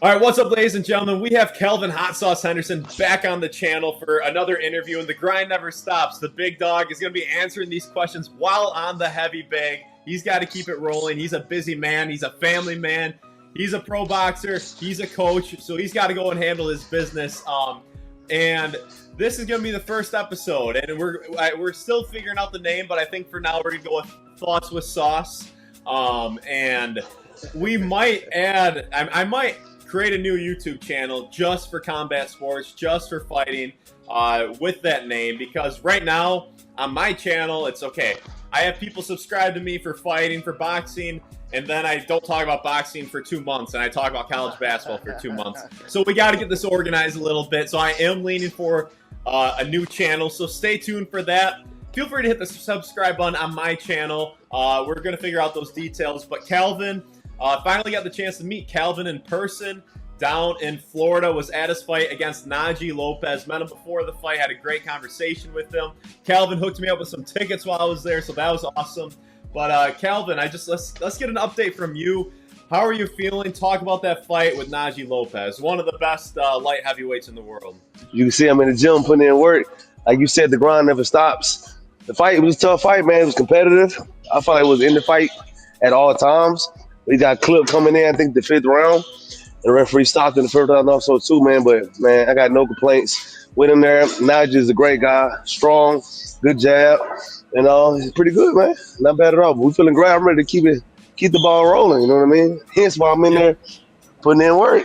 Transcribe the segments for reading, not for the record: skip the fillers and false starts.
All right, what's up, ladies and gentlemen? We have Kalvin Hot Sauce Henderson back on the channel for another interview, and the grind never stops. The big dog is going to be answering these questions while on the heavy bag. He's got to keep it rolling. He's a busy man. He's a family man. He's a pro boxer. He's a coach, so he's got to go and handle his business. And this is going to be the first episode, and we're still figuring out the name, but I think for now we're going to go with Thoughts with Sauce. And we might add, I might create a new YouTube channel just for combat sports, just for fighting, with that name, because right now on my channel, it's okay. I have people subscribe to me for fighting, for boxing, and then I don't talk about boxing for 2 months, and I talk about college basketball for 2 months. So we got to get this organized a little bit. So I am leaning for a new channel, so stay tuned for that. Feel free to hit the subscribe button on my channel. We're going to figure out those details, but Kalvin, finally got the chance to meet Kalvin in person down in Florida. Was at his fight against Najee Lopez. Met him before the fight. Had a great conversation with him. Kalvin hooked me up with some tickets while I was there, so that was awesome. But Kalvin, let's get an update from you. How are you feeling? Talk about that fight with Najee Lopez, one of the best light heavyweights in the world. You can see I'm in the gym putting in work. Like you said, the grind never stops. The fight was a tough fight, man. It was competitive. I felt like it was in the fight at all times. We got clip coming in, I think, the 5th round. The referee stopped in the 1st round also, too, man. But, man, I got no complaints with him there. Najee's a great guy, strong, good jab. He's pretty good, man. Not bad at all. But we feeling great. I'm ready to keep the ball rolling, you know what I mean? Hence why I'm in there putting in work.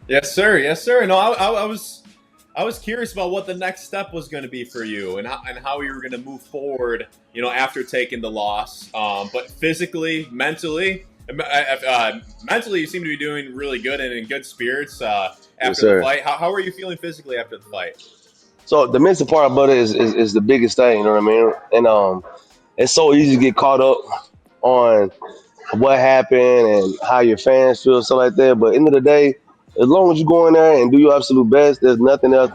Yes, sir. Yes, sir. No, I was curious about what the next step was going to be for you and how you were going to move forward, after taking the loss. But physically, mentally, you seem to be doing really good and in good spirits after the fight. How are you feeling physically after the fight? So the mental part about it is the biggest thing, you know what I mean? And it's so easy to get caught up on what happened and how your fans feel, stuff like that. But end of the day, as long as you go in there and do your absolute best, there's nothing else,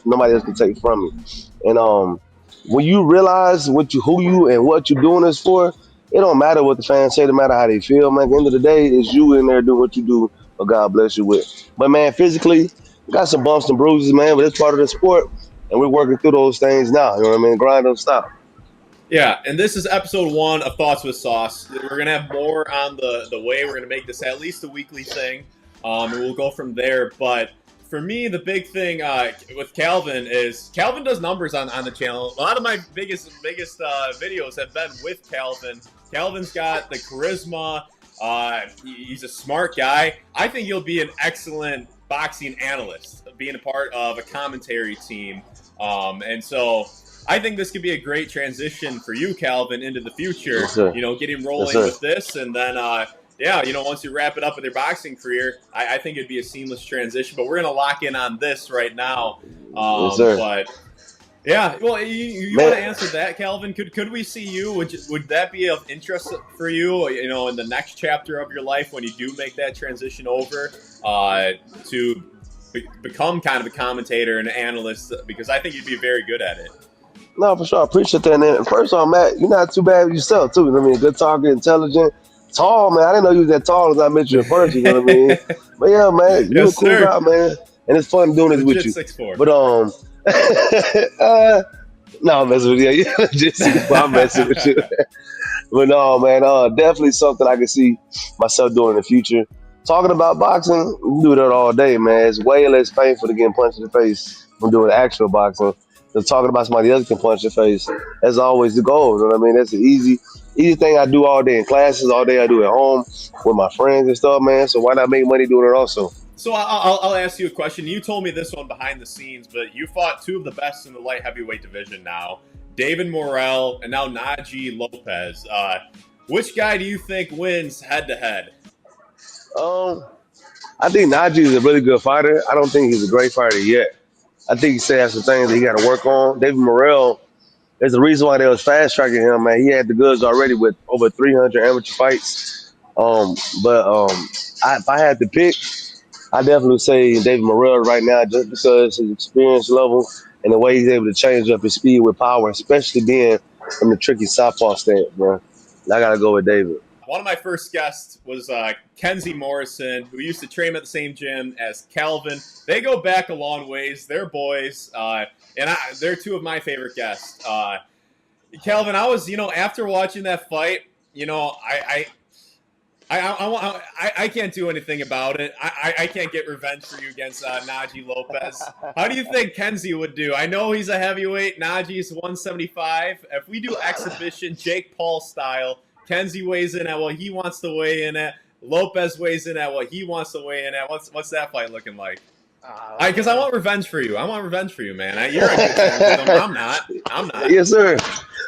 nobody else can take from you. And when you realize who you and what you're doing this for, it don't matter what the fans say, it don't matter how they feel, man. At the end of the day, it's you in there doing what you do, what God bless you with. But man, physically, we got some bumps and bruises, man, but it's part of the sport, and we're working through those things now. You know what I mean? Grind don't stop. Yeah, and this is episode 1 of Thoughts with Sauce. We're going to have more on the way. We're going to make this at least a weekly thing, and we'll go from there. But for me, the big thing with Kalvin is Kalvin does numbers on the channel. A lot of my biggest videos have been with Kalvin. Kalvin's got the charisma. He's a smart guy. I think he'll be an excellent boxing analyst, being a part of a commentary team. And so I think this could be a great transition for you, Kalvin, into the future. Yes, sir. Getting rolling with this, and then once you wrap it up with your boxing career, I think it'd be a seamless transition. But we're gonna lock in on this right now. Yes, sir. But yeah, well, you want to answer that, Kalvin? Could we see you? Would that be of interest for you? In the next chapter of your life when you do make that transition over to become kind of a commentator and an analyst? Because I think you'd be very good at it. No, for sure. I appreciate that. And first of all, Matt, you're not too bad with yourself, too. You know what I mean? Good talker, intelligent, tall, man. I didn't know you was that tall as I met you at first, you know what I mean? But yeah, man, you're a cool guy, man. And it's fun doing this with you. 6'4". But no, I'm messing with you. I'm messing with you. But no, man, definitely something I can see myself doing in the future. Talking about boxing, we do that all day, man. It's way less painful to get punched in the face from doing actual boxing than talking about somebody else can punch your face. That's always the goal. You know what I mean? That's the easy thing I do all day in classes, all day I do at home with my friends and stuff, man. So why not make money doing it also? So I'll ask you a question. You told me this one behind the scenes, but you fought 2 of the best in the light heavyweight division now, David Morrell and now Najee Lopez. Which guy do you think wins head-to-head? I think Najee is a really good fighter. I don't think he's a great fighter yet. I think he still has some things that he got to work on. David Morrell, there's a reason why they was fast-tracking him, man. He had the goods already with over 300 amateur fights. If I had to pick, I definitely would say David Morrell right now just because his experience level and the way he's able to change up his speed with power, especially being from the tricky southpaw stance, bro. I got to go with David. one of my first guests was Kenzie Morrison, who used to train at the same gym as Kalvin. They go back a long ways. They're boys, they're two of my favorite guests. Kalvin, I was, after watching that fight, I can't do anything about it. I can't get revenge for you against Najee Lopez. How do you think Kenzie would do? I know he's a heavyweight. Najee's 175. If we do exhibition Jake Paul style, Kenzie weighs in at what he wants to weigh in at. Lopez weighs in at what he wants to weigh in at. What's that fight looking like? Because I want revenge for you. I want revenge for you, man. You're a good fan with him. I'm not. Yes, sir.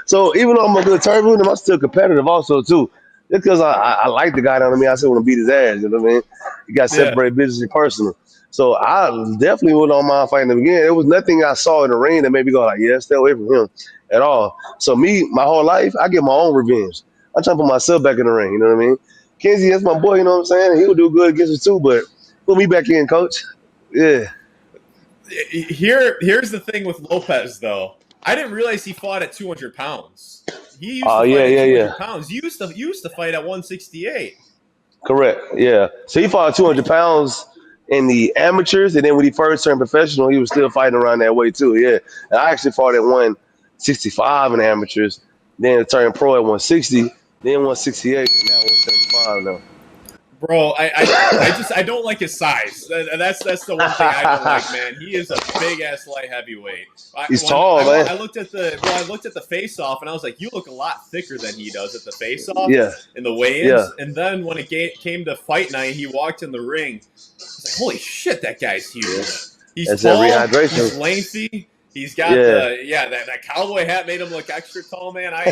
So even though I'm a good term with him, I'm still competitive also too. Just because I like the guy, down to me, I still want to beat his ass. You know what I mean? You got to separate business and personal. So I definitely wouldn't mind fighting him again. There was nothing I saw in the ring that made me go like, yeah, stay away from him at all. So me, my whole life, I get my own revenge. I'm trying to put myself back in the ring. You know what I mean? Kenzie, that's my boy. You know what I'm saying? He would do good against us too, but put me back in, coach. Yeah. Here's the thing with Lopez, though. I didn't realize he fought at 200 pounds. He used to fight at 200 pounds. You used to fight at 168. Correct. Yeah. So he fought 200 pounds in the amateurs, and then when he first turned professional, he was still fighting around that weight too. Yeah. And I actually fought at 165 in the amateurs, then turned pro at 160, then 168, and now 175 now. Bro, I don't like his size. That's the one thing I don't like, man. He is a big ass light heavyweight. He's tall, man. I looked at the face off, and I was like, you look a lot thicker than he does at the face off. Yeah. In the weigh-ins, yeah. And then when it came to fight night, he walked in the ring. I was like, holy shit, that guy's huge. He's tall. He's lengthy. He's got that cowboy hat made him look extra tall, man. I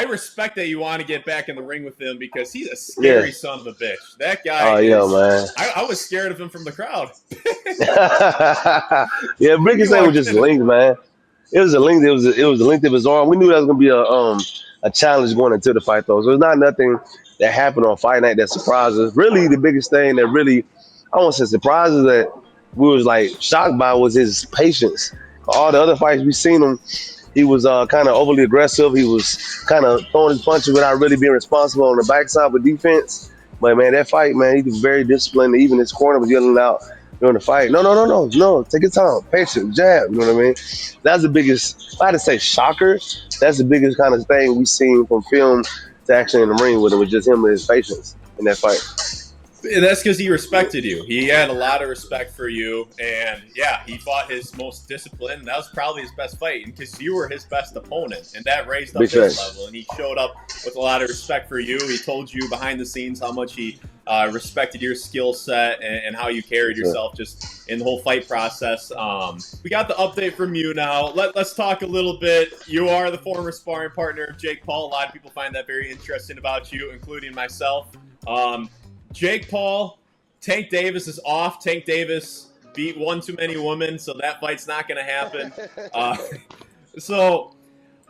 respect that you want to get back in the ring with him because he's a scary son of a bitch. That guy. Man. I was scared of him from the crowd. Yeah, Bricky said was just linked, man. It was a length. It was the length of his arm. We knew that was gonna be a challenge going into the fight, though. So it's not nothing that happened on fight night that surprised us. Really, the biggest thing that really, I won't say surprised us, that we was like shocked by was his patience. All the other fights we seen him, he was kind of overly aggressive. He was kind of throwing his punches without really being responsible on the backside with defense. But man, that fight, man, he was very disciplined. Even his corner was yelling out during the fight, no, take your time, patient, jab. You know what I mean? That's the biggest. If I had to say shocker, that's the biggest kind of thing we seen from film to actually in the ring with him, was just him and his patience in that fight. That's because he respected you. He had a lot of respect for you, and he fought his most disciplined. That was probably his best fight, because you were his best opponent, and that raised up his level. And he showed up with a lot of respect for you. He told you behind the scenes how much he respected your skill set and how you carried yourself just in the whole fight process. We got the update from you now. Let's talk a little bit. You are the former sparring partner of Jake Paul. A lot of people find that very interesting about you, including myself. Jake Paul, Tank Davis is off. Tank Davis beat one too many women, so that fight's not going to happen. So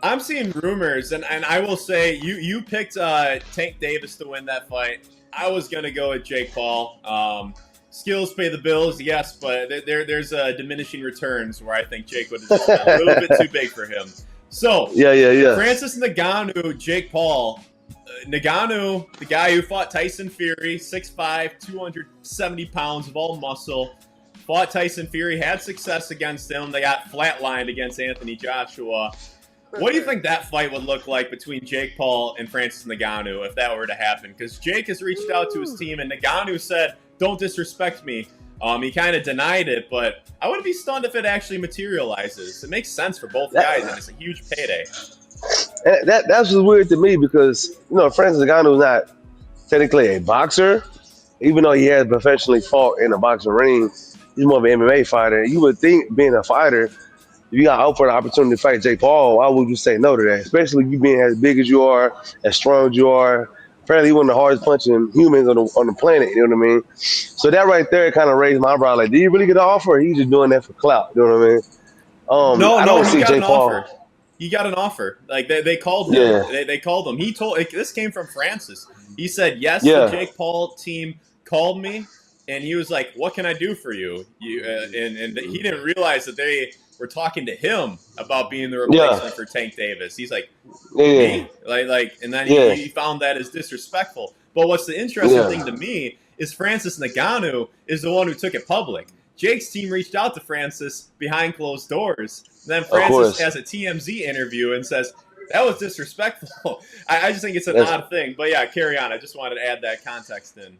I'm seeing rumors, and I will say you picked Tank Davis to win that fight. I was going to go with Jake Paul. Skills pay the bills, yes, but there's diminishing returns where I think Jake would have just been a little bit too big for him. So Francis Ngannou, Jake Paul. Ngannou, the guy who fought Tyson Fury, 6'5", 270 pounds of all muscle, fought Tyson Fury, had success against him. They got flatlined against Anthony Joshua. What do you think that fight would look like between Jake Paul and Francis Ngannou if that were to happen? Because Jake has reached out to his team, and Ngannou said, don't disrespect me. He kind of denied it, but I wouldn't be stunned if it actually materializes. It makes sense for both guys, and it's a huge payday. That's just weird to me because, Francis Ngannou is not technically a boxer. Even though he has professionally fought in a boxing ring, he's more of an MMA fighter. You would think, being a fighter, if you got out for the opportunity to fight Jake Paul, why would you say no to that? Especially you being as big as you are, as strong as you are. Apparently, one of the hardest punching humans on the planet, you know what I mean? So that right there kind of raised my eyebrow. Like, did he really get an offer, or he just doing that for clout? You know what I mean? No, he got an offer. He got an offer. Like they called him. Yeah. They called him. He told this came from Francis. He said yes. The Jake Paul team called me. and he was like, "What can I do for you?" And he didn't realize that they were talking to him about being the Yeah, replacement for Tank Davis. He's like, yeah, "Me?" And then yeah, he found that as disrespectful. But what's the interesting thing yeah. to me is Francis Ngannou is the one who took it public. Jake's team reached out to Francis behind closed doors. And then Of Francis course, has a TMZ interview and says, "That was disrespectful." I just think it's an that's odd thing. But yeah, carry on. I just wanted to add that context in.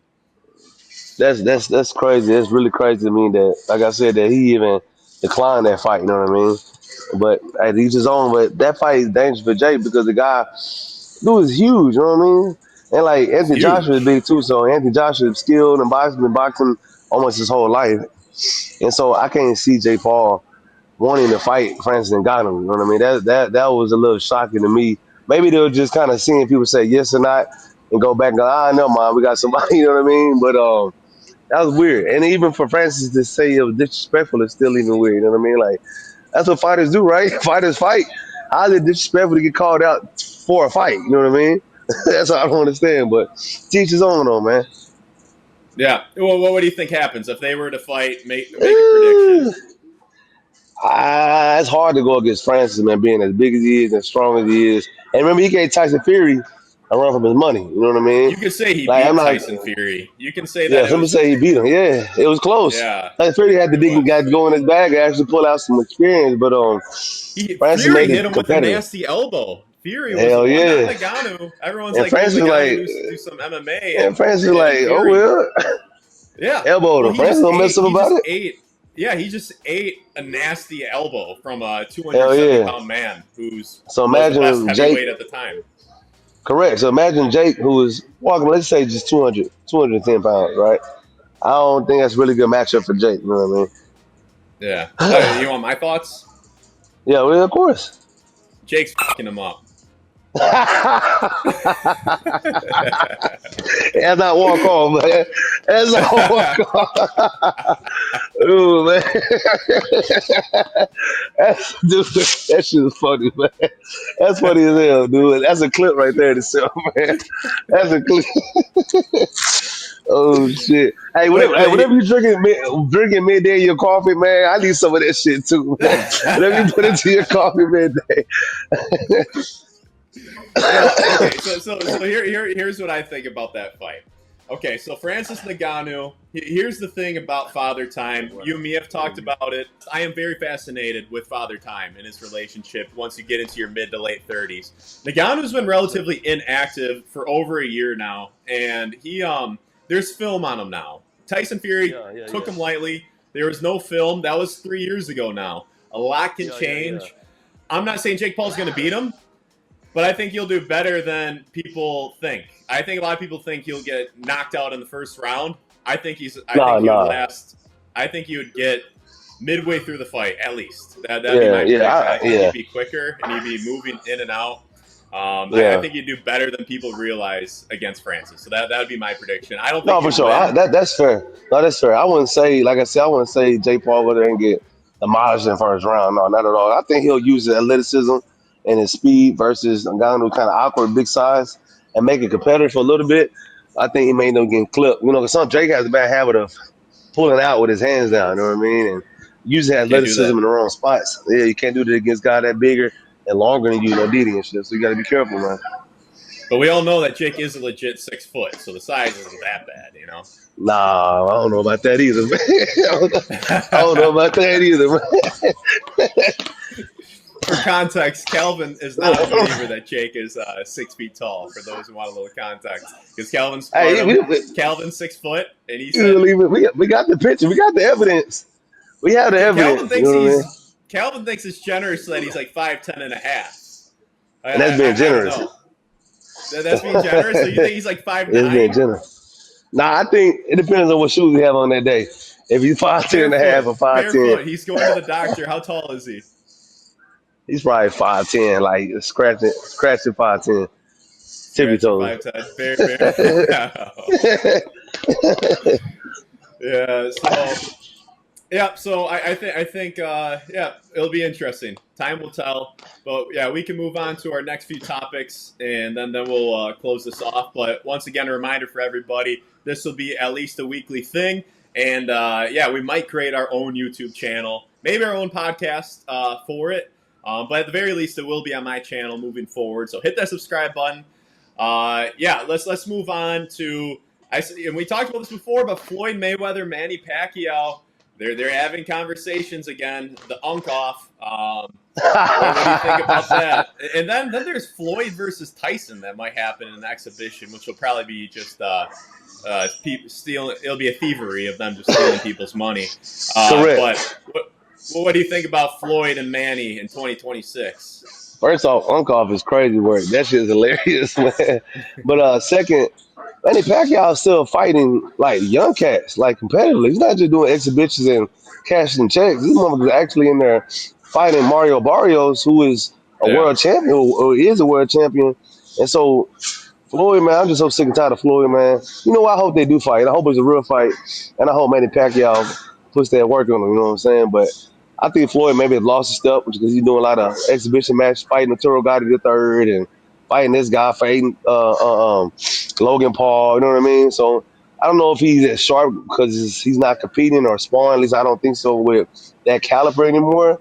that's crazy. That's really crazy to me that, like I said, that he even declined that fight. You know what I mean? But at each his own. But that fight is dangerous for Jake because the guy, dude, is huge. You know what I mean? And like It's Anthony Joshua is huge. big too. So Anthony Joshua is skilled and boxing, been boxing almost his whole life. And so I can't see Jake Paul wanting to fight Francis Ngannou. You know what I mean? That was a little shocking to me. Maybe they were just kind of seeing people say yes or not and go back and go, no, man, we got somebody. You know what I mean? But that was weird. And even for Francis to say it was disrespectful is still even weird. You know what I mean? Like that's what fighters do, right? Fighters fight. How is it disrespectful to get called out for a fight? You know what I mean? That's what I don't understand. But teach his own, though, man. Yeah. Well, what do you think happens if they were to fight? Make a prediction. It's hard to go against Francis, man, being as big as he is and strong as he is. And remember, he gave Tyson Fury a run from his money. You know what I mean? You could say he Like I'm beat not. Tyson Fury. You can say that Yeah, it somebody was. say he beat him. Yeah, it was close. Yeah, Tyson Fury had to it dig, got was. to go in his bag and actually pull out some experience, but Francis Fury made hit it him with a competitive. nasty elbow. Fury was the Hell one, not yeah. Ngannou. Everyone's And like, "Oh, Francis was Ngannou like, needs to do some MMA," and Francis was and like, oh Fury, well, yeah. elbowed Well, him. Francis don't mess up he about just it. ate. Yeah, he just ate a nasty elbow from a Hell 270 yeah. pound man who's So was the best imagine Jake. heavyweight at the time. Correct. So imagine Jake, who was walking, let's say just 200, 210 pounds, right? I don't think that's a really good matchup for Jake. You know what Yeah. I You mean? want my thoughts? Yeah, well, of course. Jake's fucking him up. As I walk off, man. As I walk off. Ooh, man. Dude, that shit is funny, man. That's funny as hell, dude. That's a clip right there to sell, man. That's a clip. Oh shit! Hey, but but he, whatever you drinking midday in your coffee, man. I need some of that shit too, man. Whatever you put into your coffee midday. yeah. Okay. So here's what I think about that fight. Okay. So Francis Ngannou. Here's the thing about Father Time. You and me have talked about it. I am very fascinated with Father Time and his relationship. Once you get into your mid to late 30s, Ngannou's been relatively inactive for over a year now, and there's film on him now. Tyson Fury Yeah, yeah, took yeah, him lightly. There was no film. That was 3 years ago now. A lot can yeah, yeah, yeah. change. I'm not saying Jake Paul's going to beat him, but I think he'll do better than people think. I think a lot of people think he'll get knocked out in the first round. I Nah, think he would nah. last. I think he would get midway through the fight at least. That'd be Yeah, my prediction. I think yeah, he'd be quicker and he'd be moving in and out. I yeah. think he'd do better than people realize against Francis. So that would be my prediction. I don't think No, for he'd sure. win. That's fair. No, that's fair. I wouldn't say, like I said, I wouldn't say Jay Paul would and get demolished in the first round. No, not at all. I think he'll use his athleticism and his speed versus Ngannou, kind of awkward, big size, and make it competitive for a little bit. I think he may end up getting clipped. You know, because some Drake has a bad habit of pulling out with his hands down. You know what I mean? And using Can't do athleticism that. in the wrong spots. Yeah, you can't do that against guys that bigger and longer than you, Didi and shit. So you got to be careful, man. But we all know that Jake is a legit 6 foot, so the size isn't that bad, you know. Nah, I don't know about that either, man. I don't know about that either, For context, Kalvin is not a believer that Jake is 6 feet tall. For those who want a little context, because Calvin's part Hey, of Calvin's 6 foot, and he said we got the picture. We got the evidence. We have the Calvin evidence. You thinks know what I mean? it's generous that he's like 5'10" and a half. And that's being I don't generous. know. That's being generous. So you think he's like five It's being nine, generous. Nah, I think it depends on what shoes you have on that day. If he's 5'10" and a half barefoot, or 5'10", barefoot. He's going to the doctor. How tall is he? he's probably 5'10", like scratching 5'10", tippy Scratching toes. 5'10", barefoot. Yeah. So yeah. So I think yeah, it'll be interesting. Time will tell. But yeah, we can move on to our next few topics, and then we'll close this off. But once again, a reminder for everybody: this will be at least a weekly thing. And yeah, we might create our own YouTube channel, maybe our own podcast for it. But at the very least, it will be on my channel moving forward. So hit that subscribe button. Yeah, let's move on to and we talked about this before, but Floyd Mayweather, Manny Pacquiao, they're having conversations again. The off. What do you think about that? And then there's Floyd versus Tyson that might happen in an exhibition, which will probably be just stealing. It'll be a thievery of them just stealing people's money. Correct. But what do you think about Floyd and Manny in 2026? First off, Unkoff is crazy work. That shit is hilarious, man. But second, Manny Pacquiao is still fighting like young cats, like competitively. He's not just doing exhibitions and cashing checks. This motherfucker is actually in there fighting Mario Barrios, who is a world champion, or is a world champion. And so Floyd, man, I'm just so sick and tired of Floyd, man. You know what? I hope they do fight. I hope it's a real fight, and I hope Manny Pacquiao puts that work on him. You know what I'm saying? But I think Floyd maybe has lost a step because he's doing a lot of exhibition matches, fighting Arturo Gotti the third, and fighting this guy, fighting Logan Paul. You know what I mean? So I don't know if he's as sharp because he's not competing or sparring. At least I don't think so with that caliber anymore.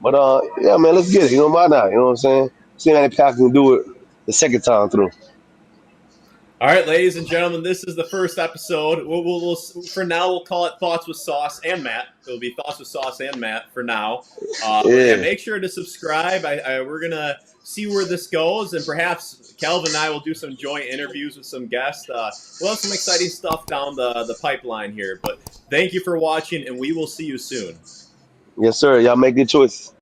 But yeah, man, let's get it. You know, why not? You know what I'm saying? See Manny Pacquiao can do it the second time through. All right, ladies and gentlemen, this is the first episode. We'll for now we'll call it Thoughts with Sauce and Matt. It'll be Thoughts with Sauce and Matt for now. Yeah, make sure to subscribe. We're gonna see where this goes, and perhaps Kalvin and I will do some joint interviews with some guests. We'll have some exciting stuff down the pipeline here. But thank you for watching, and we will see you soon. Yes, sir. Y'all make good choices.